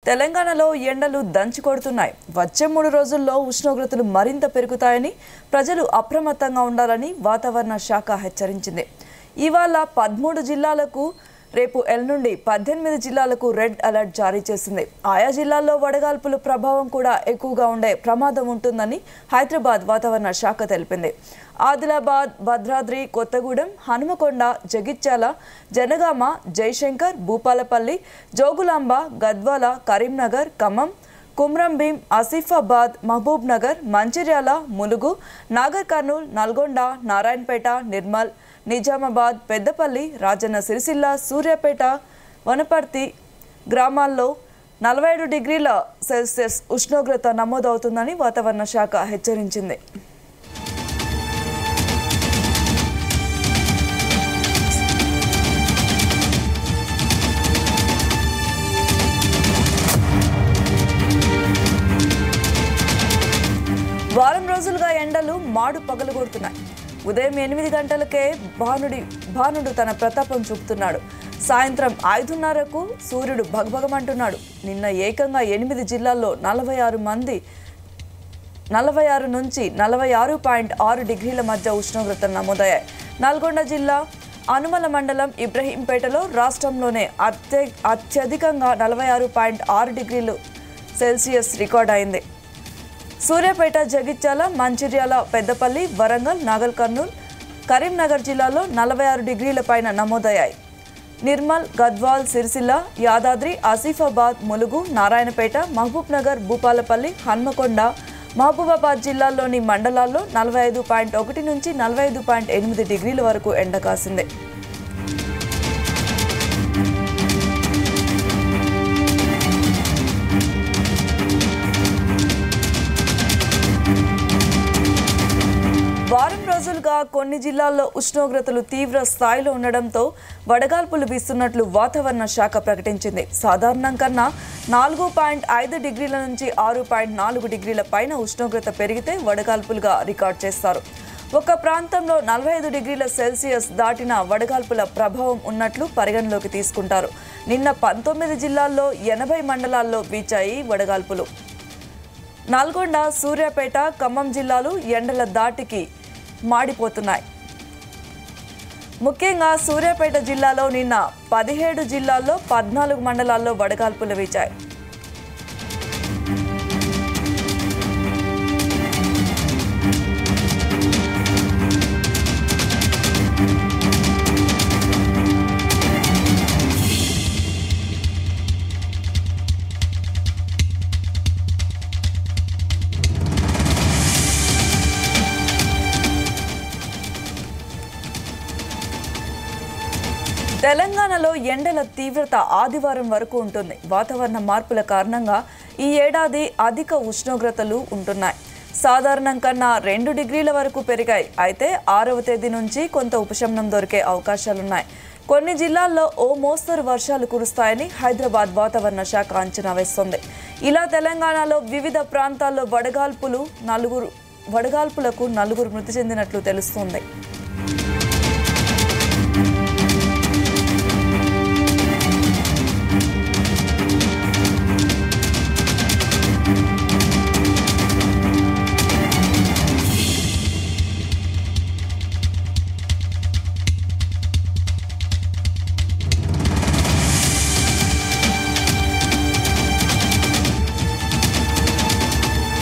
తెలంగాణలో ఎండలు దంచి కొడుతున్నాయి. వచ్చే 3 రోజుల్లో ఉష్ణోగ్రతలు మరింత పెరుగుతాయని ప్రజలు అప్రమత్తంగా ఉండాలని వాతావరణ శాఖ హెచ్చరించింది. ఇవాళ 13 జిల్లాలకు, రేపు ఎల్లుండి 18 జిల్లాలకు రెడ్ అలర్ట్ జారీ చేసింది. ఆయా జిల్లాల్లో వడగాల్పుల ప్రభావం కూడా ఎక్కువగా ఉండే ప్రమాదం ఉంటుందని హైదరాబాద్ వాతావరణ శాఖ తెలిపింది. ఆదిలాబాద్, భద్రాద్రి, కొత్తగూడెం, హనుమకొండ, జగిత్యాల, జనగామ, జయశంకర్, భూపాలపల్లి, జోగులాంబ, గద్వాల, కరీంనగర్, ఖమ్మం, కుమ్రంభీం, ఆసిఫాబాద్, మహబూబ్ నగర్, మంచిర్యాల, ములుగు, నాగర్ కర్నూల్, నల్గొండ, నారాయణపేట, నిర్మల్, నిజామాబాద్, పెద్దపల్లి, రాజన్న సిరిసిల్ల, సూర్యాపేట, వనపర్తి గ్రామాల్లో 47 డిగ్రీల సెల్సియస్ ఉష్ణోగ్రత నమోదవుతుందని వాతావరణ శాఖ హెచ్చరించింది. వారం రోజులుగా ఎండలు మాడు పగలగొడుతున్నాయి. ఉదయం 8 గంటలకే భానుడు తన ప్రతాపం చూపుతున్నాడు. సాయంత్రం 5:30కు సూర్యుడు భగభగమంటున్నాడు. నిన్న ఏకంగా 8 జిల్లాల్లో 46 నుంచి 46.6 డిగ్రీల మధ్య ఉష్ణోగ్రతలు నమోదయ్యాయి. నల్గొండ జిల్లా అనుమల మండలం ఇబ్రహీంపేటలో రాష్ట్రంలోనే అత్యధికంగా 46.6 డిగ్రీలు సెల్సియస్ రికార్డ్ అయింది. సూర్యాపేట, జగిత్యాల, మంచిర్యాల, పెద్దపల్లి, వరంగల్, నాగర్ కర్నూల్, కరీంనగర్ జిల్లాలో 46 డిగ్రీల పైన నమోదయ్యాయి. నిర్మల్, గద్వాల్, సిరిసిల్ల, యాదాద్రి, ఆసిఫాబాద్, ములుగు, నారాయణపేట, మహబూబ్ నగర్, భూపాలపల్లి, హన్మకొండ, మహబూబాబాద్ జిల్లాల్లోని మండలాల్లో 45.1 నుంచి 45.8 డిగ్రీల వరకు ఎండ కాసింది. వారం రోజులుగా కొన్ని జిల్లాల్లో ఉష్ణోగ్రతలు తీవ్ర స్థాయిలో ఉండడంతో వడగాల్పులు వీస్తున్నట్లు వాతావరణ శాఖ ప్రకటించింది. సాధారణం కన్నా 4.5 డిగ్రీల నుంచి 6.4 డిగ్రీల పైన ఉష్ణోగ్రత పెరిగితే వడగాల్పులుగా రికార్డ్ చేస్తారు. ఒక ప్రాంతంలో 45 డిగ్రీల సెల్సియస్ దాటిన వడగాల్పుల ప్రభావం ఉన్నట్లు పరిగణలోకి తీసుకుంటారు. నిన్న 19 జిల్లాల్లో 80 మండలాల్లో వీచాయి వడగాల్పులు. నల్గొండ, సూర్యాపేట, ఖమ్మం జిల్లాలు ఎండల దాటికి మాడిపోతున్నాయి. ముఖ్యంగా సూర్యాపేట జిల్లాలో నిన్న 17 జిల్లాల్లో 14 మండలాల్లో వడగాల్పులు వీచాయి. తెలంగాణలో ఎండల తీవ్రత ఆదివారం వరకు ఉంటుంది. వాతావరణ మార్పుల కారణంగా ఈ ఏడాది అధిక ఉష్ణోగ్రతలు ఉంటున్నాయి. సాధారణం కన్నా 2 డిగ్రీల వరకు పెరిగాయి. అయితే 6వ తేదీ నుంచి కొంత ఉపశమనం దొరికే అవకాశాలున్నాయి. కొన్ని జిల్లాల్లో ఓ మోస్తరు వర్షాలు కురుస్తాయని హైదరాబాద్ వాతావరణ శాఖ అంచనా వేస్తోంది. ఇలా తెలంగాణలో వివిధ ప్రాంతాల్లో వడగాల్పులకు 4 మృతి చెందినట్లు తెలుస్తోంది.